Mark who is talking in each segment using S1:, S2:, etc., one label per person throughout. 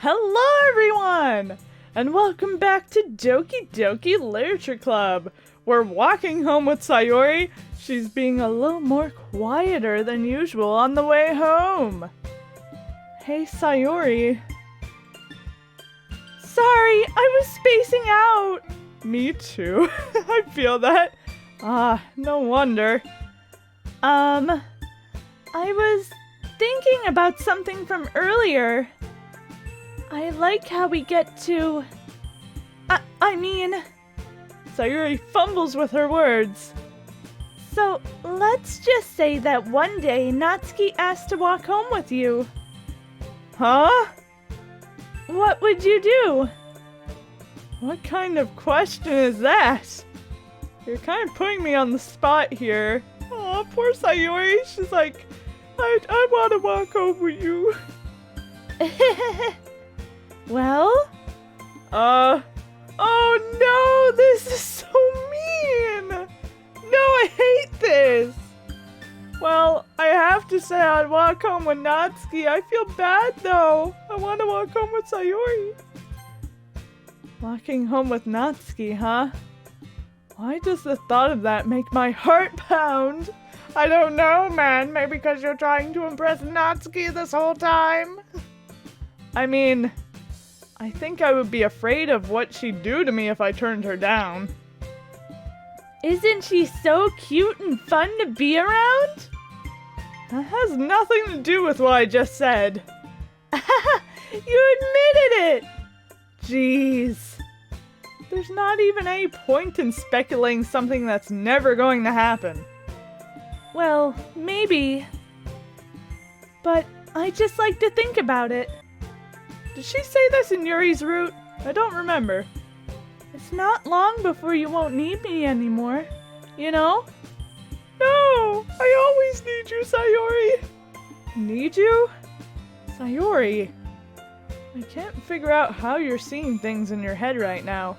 S1: Hello everyone! And welcome back to Doki Doki Literature Club. We're walking home with Sayori. She's being a little more quieter than usual on the way home. Hey Sayori. Sorry, I was spacing out. Me too. I feel that. No wonder. I was thinking about something from earlier. I like how we get to... Sayori fumbles with her words. So, let's just say that one day Natsuki asked to walk home with you. Huh? What would you do? What kind of question is that? You're kind of putting me on the spot here. Oh, poor Sayori. She's like, I want to walk home with you. Well? Oh no, this is so mean! No, I hate this! Well, I have to say I'd walk home with Natsuki. I feel bad though. I want to walk home with Sayori. Walking home with Natsuki, huh? Why does the thought of that make my heart pound? I don't know, man. Maybe because you're trying to impress Natsuki this whole time? I mean... I think I would be afraid of what she'd do to me if I turned her down. Isn't she so cute and fun to be around? That has nothing to do with what I just said. You admitted it! Jeez. There's not even any point in speculating something that's never going to happen. Well, maybe. But I just like to think about it. Did she say this in Yuri's route? I don't remember. It's not long before you won't need me anymore, you know? No! I always need you, Sayori! Need you? Sayori, I can't figure out how you're seeing things in your head right now.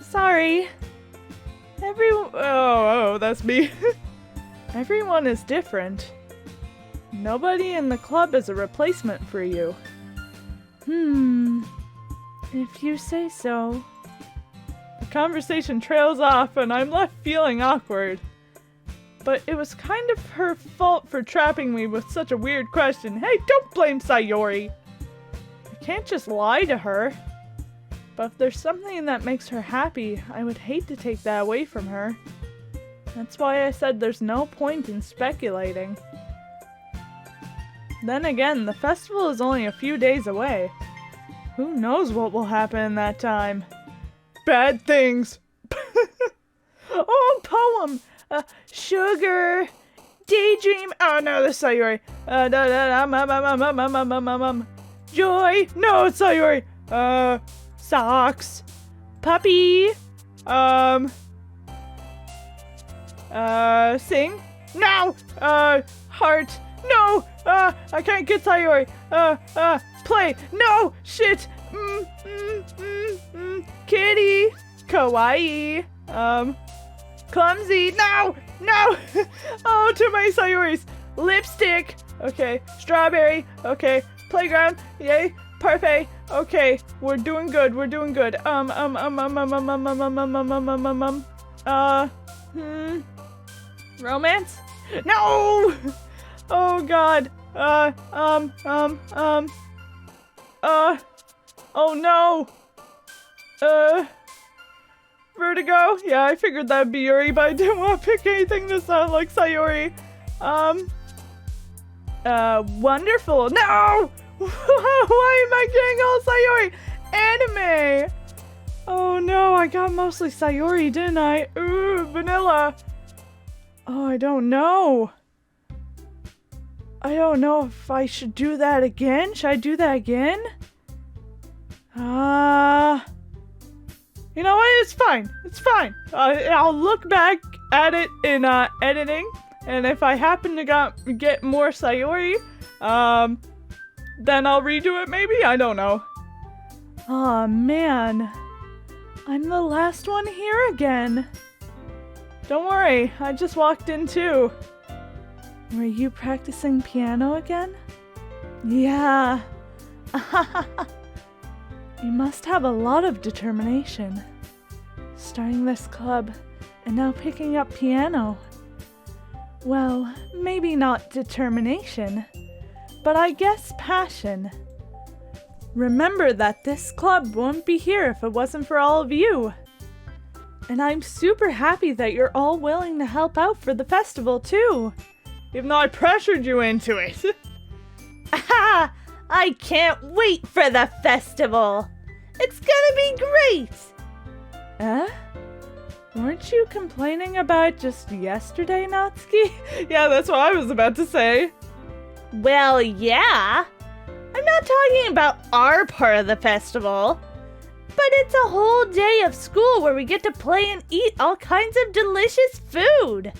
S1: Sorry. Oh, that's me. Everyone is different. Nobody in the club is a replacement for you. If you say so. The conversation trails off and I'm left feeling awkward. But it was kind of her fault for trapping me with such a weird question. Hey, don't blame Sayori! I can't just lie to her. But if there's something that makes her happy, I would hate to take that away from her. That's why I said there's no point in speculating. Then again, the festival is only a few days away. Who knows what will happen in that time? Bad things! Oh, poem! Sugar! Daydream! Oh no, this is Sayori. Joy! No, it's Sayori! Socks! Puppy! Sing? No! Heart! No! I can't get Sayori. Play. No! Shit! Kitty! Kawaii! Clumsy! No! No! Oh, too many Sayoris! Lipstick! Okay. Strawberry! Okay. Playground! Yay! Parfait! Okay. We're doing good. We're doing good. Romance? No! Oh god. Oh no. Vertigo? Yeah, I figured that'd be Yuri, but I didn't want to pick anything that sounded like Sayori. Wonderful. No! Why am I getting all Sayori? Anime! Oh no, I got mostly Sayori, didn't I? Ooh, vanilla. Oh, I don't know. I don't know if I should do that again. Should I do that again? You know what? It's fine. It's fine. I'll look back at it in editing, and if I happen to get more Sayori, then I'll redo it maybe? I don't know. Aw, man. I'm the last one here again. Don't worry, I just walked in too. Were you practicing piano again? Yeah. You must have a lot of determination. Starting this club and now picking up piano. Well, maybe not determination, but I guess passion. Remember that this club wouldn't be here if it wasn't for all of you. And I'm super happy that you're all willing to help out for the festival too. Even though I pressured you into it.
S2: Aha! I can't wait for the festival. It's gonna be great.
S1: Weren't you complaining about just yesterday, Natsuki? Yeah, that's what I was about to say.
S2: Well, yeah. I'm not talking about our part of the festival, but it's a whole day of school where we get to play and eat all kinds of delicious food.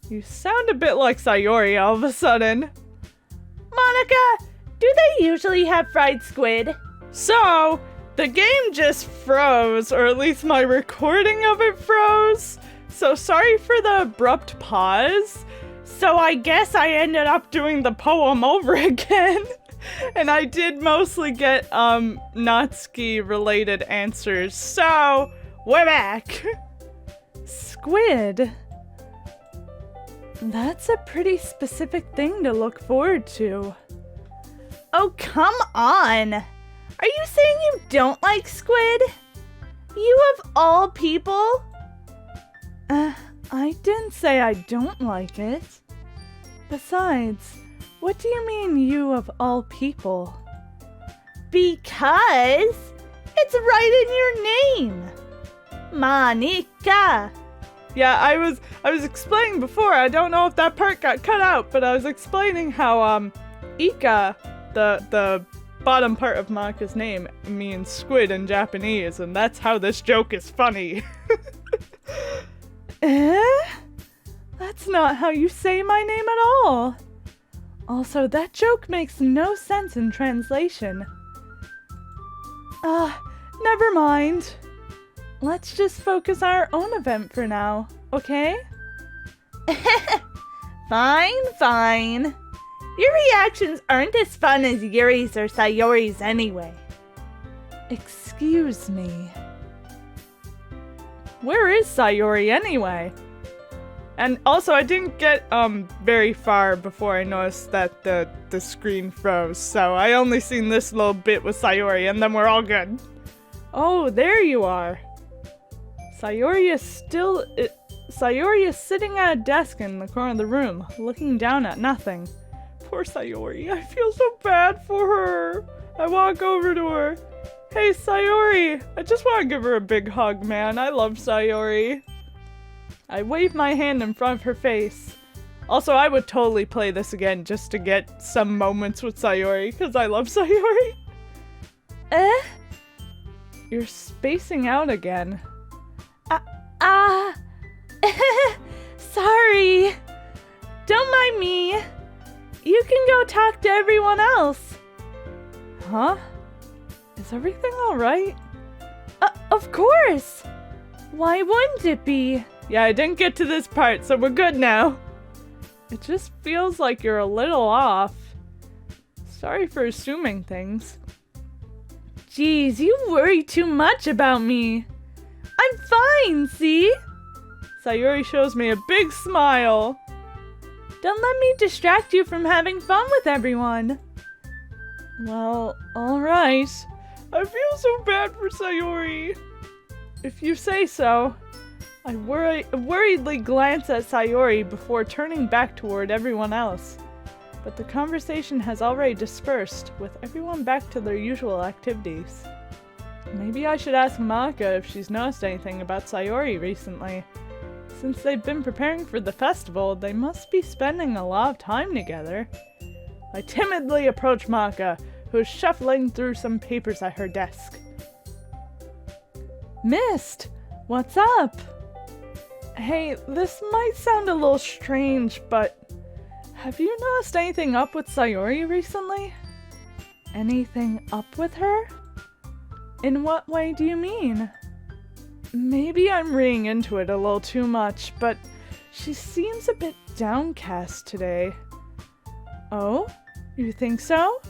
S1: You sound a bit like Sayori all of a sudden.
S2: Monica, do they usually have fried squid?
S1: So, the game just froze, or at least my recording of it froze. So sorry for the abrupt pause. So I guess I ended up doing the poem over again. And I did mostly get Natsuki related answers. So we're back. Squid. That's a pretty specific thing to look forward to.
S2: Oh, come on. Are you saying you don't like squid? You of all people?
S1: I didn't say I don't like it. Besides, what do you mean, you of all people?
S2: Because it's right in your name. Monica.
S1: Yeah, I was explaining before. I don't know if that part got cut out, but I was explaining how Ika, the bottom part of Monica's name, means squid in Japanese, and that's how this joke is funny. That's not how you say my name at all. Also, that joke makes no sense in translation. Never mind. Let's just focus on our own event for now, okay?
S2: Fine. Your reactions aren't as fun as Yuri's or Sayori's anyway.
S1: Excuse me. Where is Sayori anyway? And also, I didn't get very far before I noticed that the screen froze, so I only seen this little bit with Sayori, and then we're all good. Oh, there you are. Sayori is sitting at a desk in the corner of the room, looking down at nothing. Poor Sayori, I feel so bad for her. I walk over to her. Hey, Sayori, I just want to give her a big hug, man. I love Sayori. I wave my hand in front of her face. Also, I would totally play this again just to get some moments with Sayori, because I love Sayori. You're spacing out again.
S2: Sorry. Don't mind me. You can go talk to everyone else.
S1: Huh? Is everything alright?
S2: Of course. Why wouldn't it be?
S1: Yeah, I didn't get to this part, so we're good now. It just feels like you're a little off. Sorry for assuming things.
S2: Jeez, you worry too much about me. I'm fine, see?
S1: Sayori shows me a big smile.
S2: Don't let me distract you from having fun with everyone.
S1: Well, alright. I feel so bad for Sayori. If you say so. I worriedly glance at Sayori before turning back toward everyone else. But the conversation has already dispersed, with everyone back to their usual activities. Maybe I should ask Monica if she's noticed anything about Sayori recently. Since they've been preparing for the festival, they must be spending a lot of time together. I timidly approach Monica, who is shuffling through some papers at her desk. Mist, what's up? Hey, this might sound a little strange, but have you noticed anything up with Sayori recently? Anything up with her? In what way do you mean? Maybe I'm reading into it a little too much, but she seems a bit downcast today. Oh? You think so?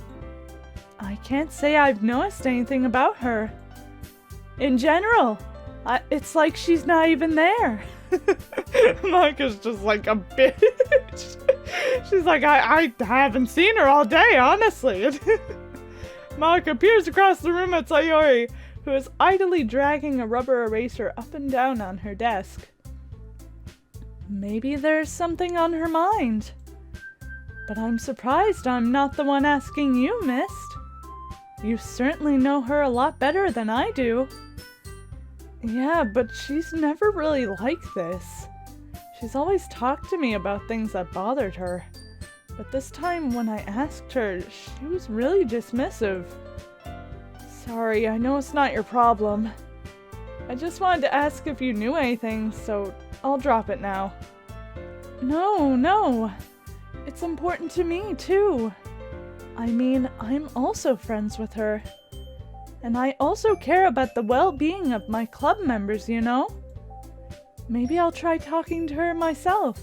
S1: I can't say I've noticed anything about her. In general, it's like she's not even there. Micah's just like a bitch. She's like, I haven't seen her all day, honestly. Micah peers across the room at Sayori, who is idly dragging a rubber eraser up and down on her desk. Maybe there's something on her mind. But I'm surprised I'm not the one asking you, Mist. You certainly know her a lot better than I do. Yeah, but she's never really like this. She's always talked to me about things that bothered her. But this time when I asked her, she was really dismissive. Sorry, I know it's not your problem. I just wanted to ask if you knew anything, so I'll drop it now. No. It's important to me, too. I mean, I'm also friends with her. And I also care about the well-being of my club members, you know? Maybe I'll try talking to her myself.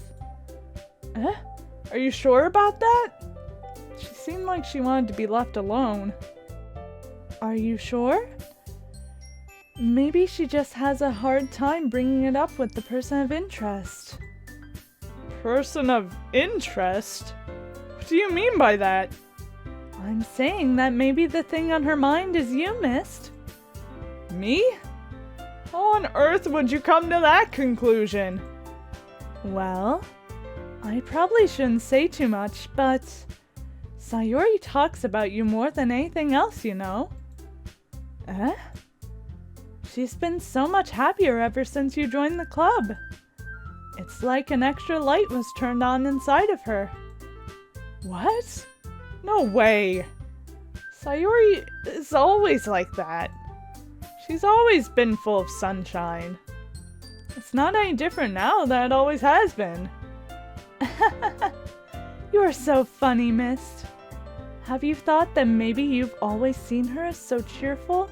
S1: Are you sure about that? She seemed like she wanted to be left alone. Are you sure? Maybe she just has a hard time bringing it up with the person of interest. Person of interest? What do you mean by that? I'm saying that maybe the thing on her mind is you, Mist. Me? How on earth would you come to that conclusion? Well, I probably shouldn't say too much, but Sayori talks about you more than anything else, you know. She's been so much happier ever since you joined the club. It's like an extra light was turned on inside of her. What? No way. Sayori is always like that. She's always been full of sunshine. It's not any different now than it always has been. You are so funny, Mist. Have you thought that maybe you've always seen her as so cheerful?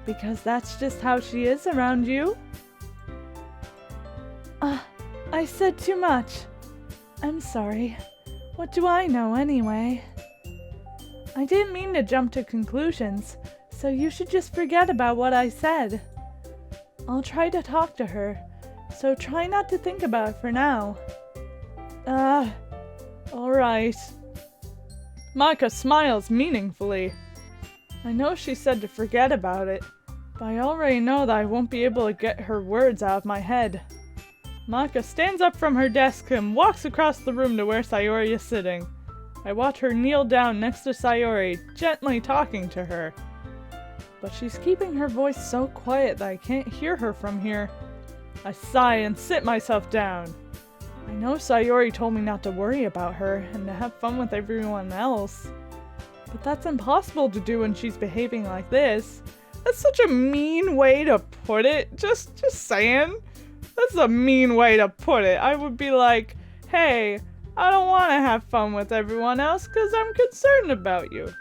S1: Because that's just how she is around you? I said too much. I'm sorry. What do I know anyway? I didn't mean to jump to conclusions, so you should just forget about what I said. I'll try to talk to her, so try not to think about it for now. Alright. Micah smiles meaningfully. I know she said to forget about it, but I already know that I won't be able to get her words out of my head. Micah stands up from her desk and walks across the room to where Sayori is sitting. I watch her kneel down next to Sayori, gently talking to her. But she's keeping her voice so quiet that I can't hear her from here. I sigh and sit myself down. I know Sayori told me not to worry about her and to have fun with everyone else. But that's impossible to do when she's behaving like this. That's such a mean way to put it. Just saying. That's a mean way to put it. I would be like, hey, I don't want to have fun with everyone else because I'm concerned about you.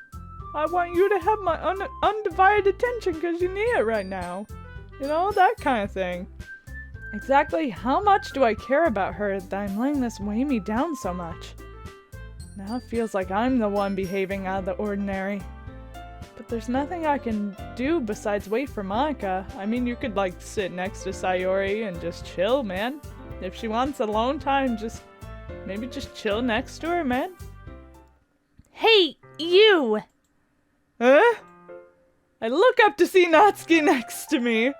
S1: I want you to have my undivided attention because you need it right now. You know, that kind of thing. Exactly how much do I care about her that I'm letting this weigh me down so much? Now it feels like I'm the one behaving out of the ordinary. But there's nothing I can do besides wait for Monica. I mean, you could like sit next to Sayori and just chill, man. If she wants alone time, maybe just chill next to her, man.
S2: Hey, you!
S1: Huh? I look up to see Natsuki next to me.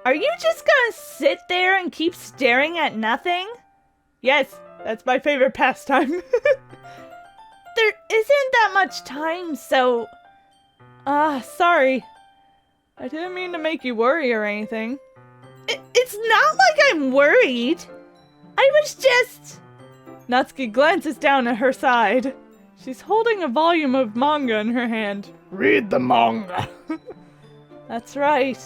S2: Are you just gonna sit there and keep staring at nothing?
S1: Yes, that's my favorite pastime.
S2: There isn't that much time, so...
S1: Sorry. I didn't mean to make you worry or anything.
S2: It's not like I'm worried. I was just...
S1: Natsuki glances down at her side. She's holding a volume of manga in her hand. Read the manga. That's right.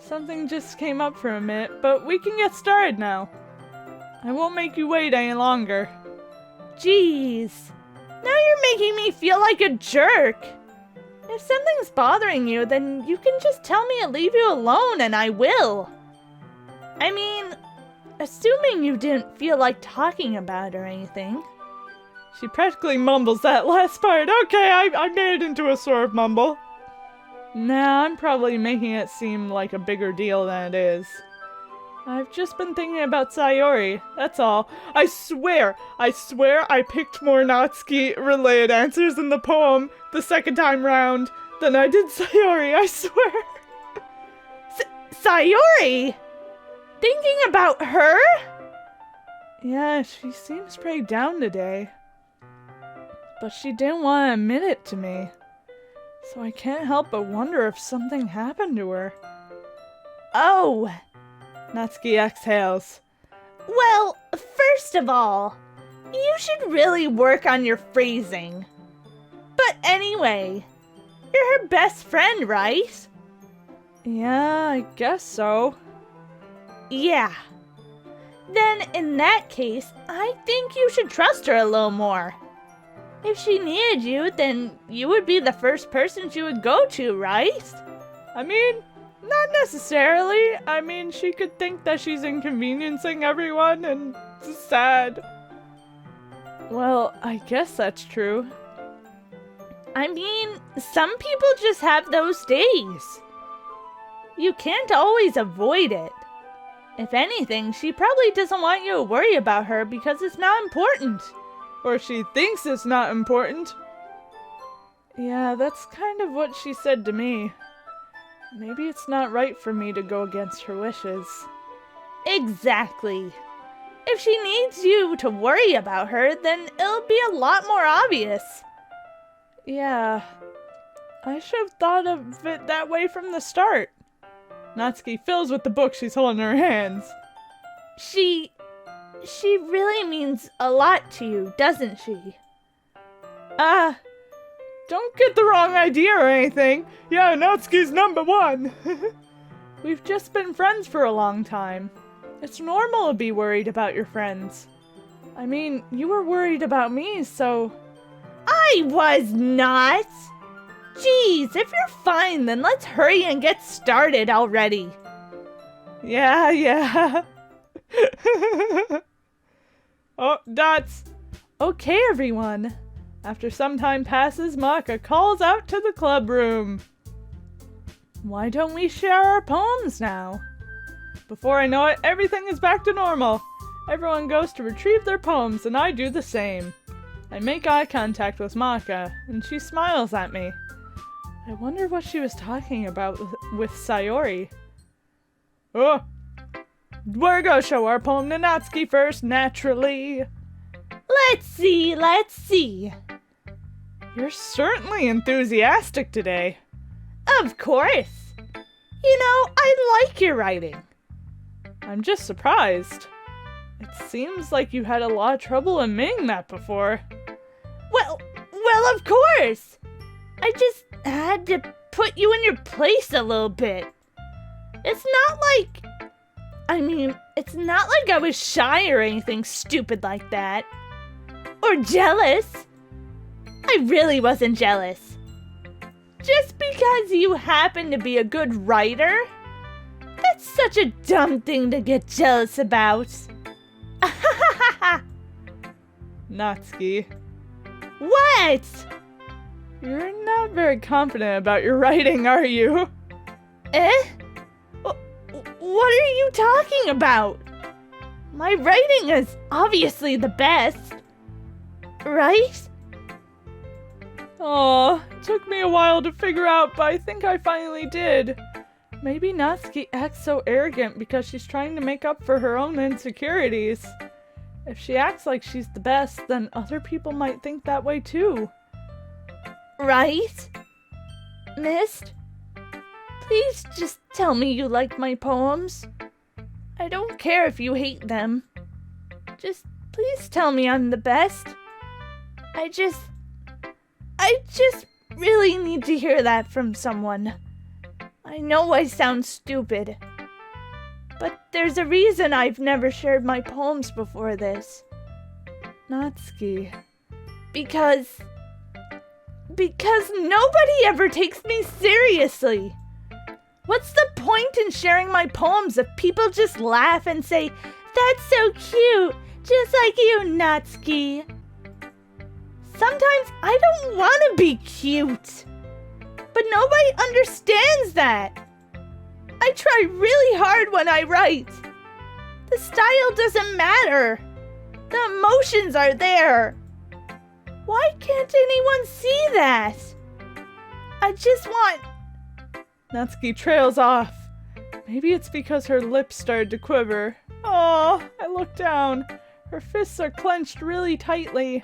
S1: Something just came up for a minute, but we can get started now. I won't make you wait any longer.
S2: Jeez. Now you're making me feel like a jerk. If something's bothering you, then you can just tell me to leave you alone and I will. I mean, assuming you didn't feel like talking about it or anything.
S1: She practically mumbles that last part. Okay, I made it into a sort of mumble. Nah, I'm probably making it seem like a bigger deal than it is. I've just been thinking about Sayori, that's all. I swear I picked more Natsuki-related answers in the poem the second time round than I did Sayori, I swear.
S2: Sayori? Thinking about her?
S1: Yeah, she seems pretty down today. But she didn't want to admit it to me. So I can't help but wonder if something happened to her.
S2: Oh.
S1: Natsuki exhales.
S2: Well, first of all, you should really work on your phrasing. But anyway, you're her best friend, right?
S1: Yeah, I guess so.
S2: Yeah. Then in that case, I think you should trust her a little more. If she needed you, then you would be the first person she would go to, right?
S1: I mean, not necessarily. I mean, she could think that she's inconveniencing everyone, and it's sad. Well, I guess that's true.
S2: I mean, some people just have those days. You can't always avoid it. If anything, she probably doesn't want you to worry about her because it's not important.
S1: Or she thinks it's not important. Yeah, that's kind of what she said to me. Maybe it's not right for me to go against her wishes.
S2: Exactly. If she needs you to worry about her, then it'll be a lot more obvious.
S1: Yeah, I should have thought of it that way from the start. Natsuki fills with the book she's holding in her hands.
S2: She really means a lot to you, doesn't she?
S1: Don't get the wrong idea or anything. Yeah, Natsuki's number one. We've just been friends for a long time. It's normal to be worried about your friends. I mean, you were worried about me, so...
S2: I was not! Jeez, if you're fine, then let's hurry and get started already.
S1: Yeah. Oh, dots. Okay, everyone. After some time passes, Maka calls out to the club room. Why don't we share our poems now? Before I know it, everything is back to normal. Everyone goes to retrieve their poems, and I do the same. I make eye contact with Maka, and she smiles at me. I wonder what she was talking about with Sayori. Oh! We're gonna show our poem to Natsuki first, naturally.
S2: Let's see.
S1: You're certainly enthusiastic today.
S2: Of course. You know, I like your writing.
S1: I'm just surprised. It seems like you had a lot of trouble admitting that before.
S2: Well, of course. I just had to put you in your place a little bit. It's not like I was shy or anything stupid like that. Or jealous. I really wasn't jealous. Just because you happen to be a good writer? That's such a dumb thing to get jealous about.
S1: Natsuki.
S2: What?
S1: You're not very confident about your writing, are you?
S2: What are you talking about? My writing is obviously the best. Right?
S1: Aw, it took me a while to figure out, but I think I finally did. Maybe Natsuki acts so arrogant because she's trying to make up for her own insecurities. If she acts like she's the best, then other people might think that way too.
S2: Right? Mist? Please just tell me you like my poems. I don't care if you hate them. Just please tell me I'm the best. I just really need to hear that from someone. I know I sound stupid, but there's a reason I've never shared my poems before this.
S1: Natsuki.
S2: Because nobody ever takes me seriously. What's the point in sharing my poems if people just laugh and say, "That's so cute, just like you, Natsuki"? Sometimes I don't want to be cute. But nobody understands that. I try really hard when I write. The style doesn't matter. The emotions are there. Why can't anyone see that? I just want...
S1: Natsuki trails off. Maybe it's because her lips started to quiver. Oh, I look down. Her fists are clenched really tightly.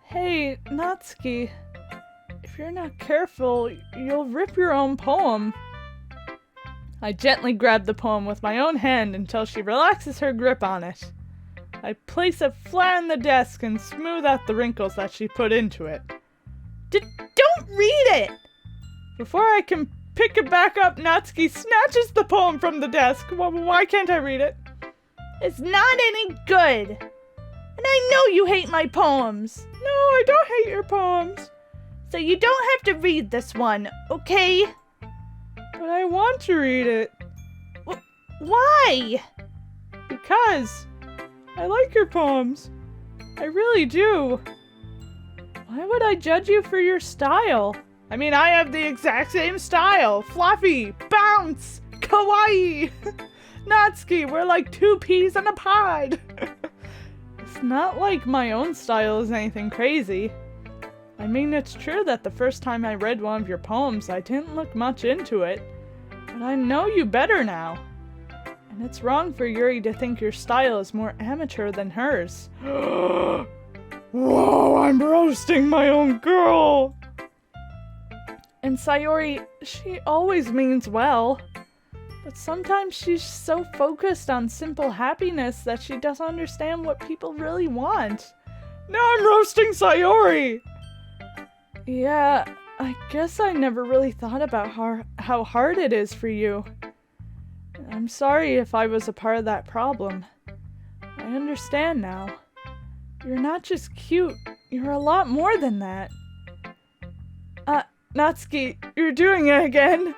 S1: Hey, Natsuki. If you're not careful, you'll rip your own poem. I gently grab the poem with my own hand until she relaxes her grip on it. I place it flat on the desk and smooth out the wrinkles that she put into it.
S2: Don't read it!
S1: Before I can pick it back up, Natsuki snatches the poem from the desk. Why can't I read it?
S2: It's not any good. And I know you hate my poems.
S1: No, I don't hate your poems.
S2: So you don't have to read this one, okay?
S1: But I want to read it.
S2: Why?
S1: Because I like your poems. I really do. Why would I judge you for your style? I mean, I have the exact same style. Fluffy, bounce, kawaii. Natsuki, we're like two peas in a pod. It's not like my own style is anything crazy. I mean, it's true that the first time I read one of your poems, I didn't look much into it. But I know you better now. And it's wrong for Yuri to think your style is more amateur than hers. Whoa, I'm roasting my own girl! And Sayori, she always means well. But sometimes she's so focused on simple happiness that she doesn't understand what people really want. Now I'm roasting Sayori! Yeah, I guess I never really thought about how hard it is for you. I'm sorry if I was a part of that problem. I understand now. You're not just cute, you're a lot more than that. Natsuki, you're doing it again.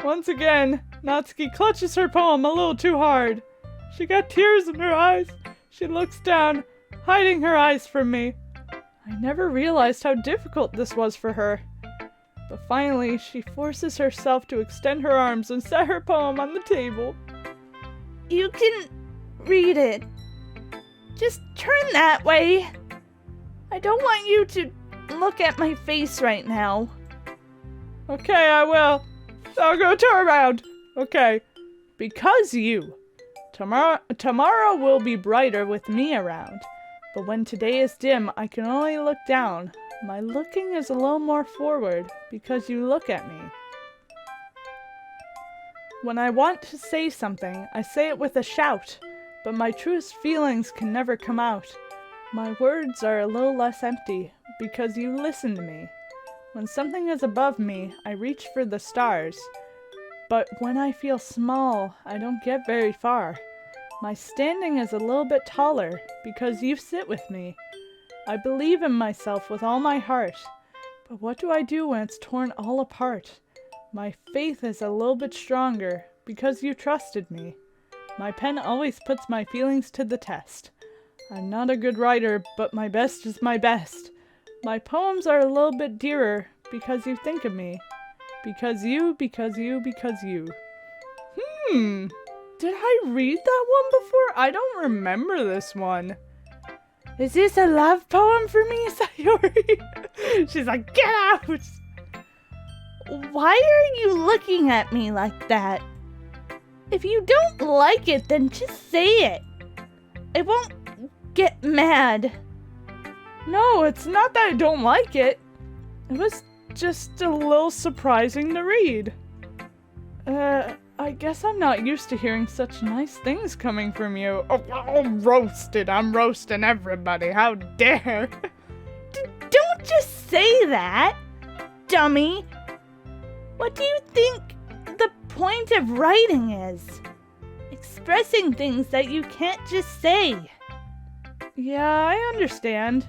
S1: Once again, Natsuki clutches her poem a little too hard. She got tears in her eyes. She looks down, hiding her eyes from me. I never realized how difficult this was for her. But finally, she forces herself to extend her arms and set her poem on the table.
S2: You can read it. Just turn that way. I don't want you to look at my face right now.
S1: Okay, I will. I'll go turn around. Okay. Because you. Tomorrow will be brighter with me around. But when today is dim, I can only look down. My looking is a little more forward because you look at me. When I want to say something, I say it with a shout, but my truest feelings can never come out. My words are a little less empty because you listen to me. When something is above me, I reach for the stars. But when I feel small, I don't get very far. My standing is a little bit taller because you sit with me. I believe in myself with all my heart. But what do I do when it's torn all apart? My faith is a little bit stronger because you trusted me. My pen always puts my feelings to the test. I'm not a good writer, but my best is my best. My poems are a little bit dearer because you think of me. Because you. Did I read that one before? I don't remember this one. Is this a love poem for me, Sayori? She's like, get out!
S2: Why are you looking at me like that? If you don't like it, then just say it. I won't get mad.
S1: No, it's not that I don't like it. It was just a little surprising to read. I guess I'm not used to hearing such nice things coming from you. Oh, I'm roasted. I'm roasting everybody. How dare.
S2: Don't just say that, dummy. What do you think the point of writing is? Expressing things that you can't just say.
S1: Yeah, I understand.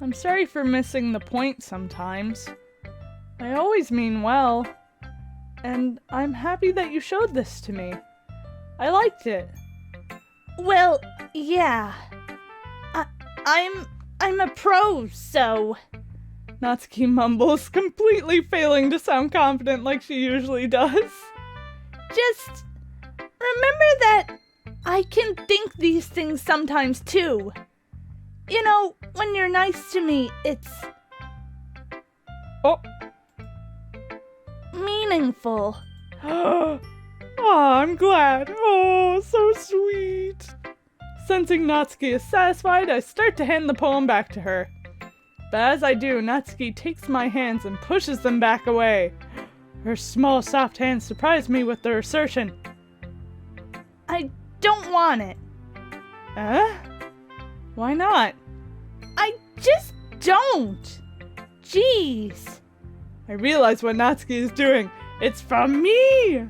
S1: I'm sorry for missing the point sometimes. I always mean well. And I'm happy that you showed this to me. I liked it.
S2: Well, yeah. I'm I'm a pro, so...
S1: Natsuki mumbles, completely failing to sound confident like she usually does.
S2: Just remember that I can think these things sometimes too. You know, when you're nice to me, it's...
S1: Oh.
S2: meaningful.
S1: Oh, I'm glad. Oh, so sweet. Sensing Natsuki is satisfied, I start to hand the poem back to her. But as I do, Natsuki takes my hands and pushes them back away. Her small, soft hands surprise me with their assertion.
S2: I don't want it.
S1: Why not?
S2: I just don't. Jeez.
S1: I realize what Natsuki is doing. It's from me!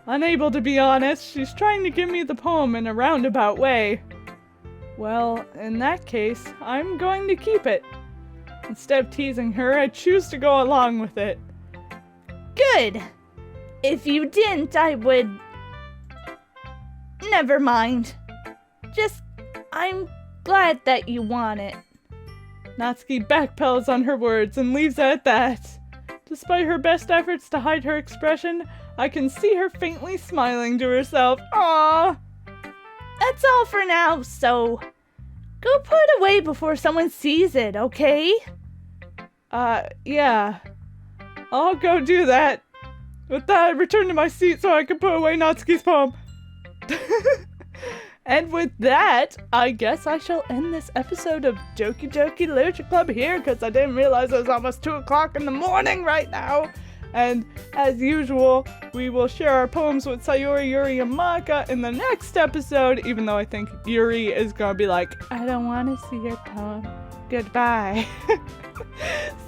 S1: Unable to be honest, she's trying to give me the poem in a roundabout way. Well, in that case, I'm going to keep it. Instead of teasing her, I choose to go along with it.
S2: Good. If you didn't, I would... Never mind. Just, I'm glad that you want it.
S1: Natsuki backpedals on her words and leaves it at that. Despite her best efforts to hide her expression, I can see her faintly smiling to herself. Aww!
S2: That's all for now, so go put it away before someone sees it, okay?
S1: Yeah. I'll go do that. With that, I return to my seat so I can put away Natsuki's poem. And with that, I guess I shall end this episode of Doki Doki Literature Club here, because I didn't realize it was almost 2 o'clock in the morning right now. And as usual, we will share our poems with Sayori, Yuri, and Maka in the next episode, even though I think Yuri is going to be like, I don't want to see your poem. Goodbye.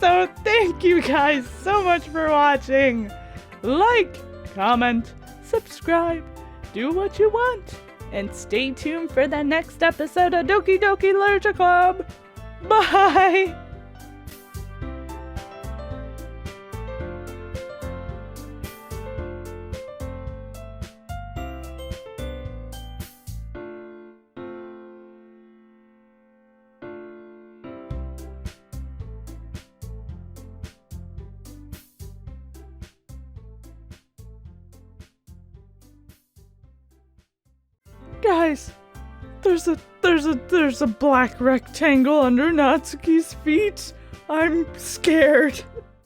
S1: So thank you guys so much for watching. Like, comment, subscribe, do what you want. And stay tuned for the next episode of Doki Doki Literature Club. Bye! Guys, there's a black rectangle under Natsuki's feet. I'm scared.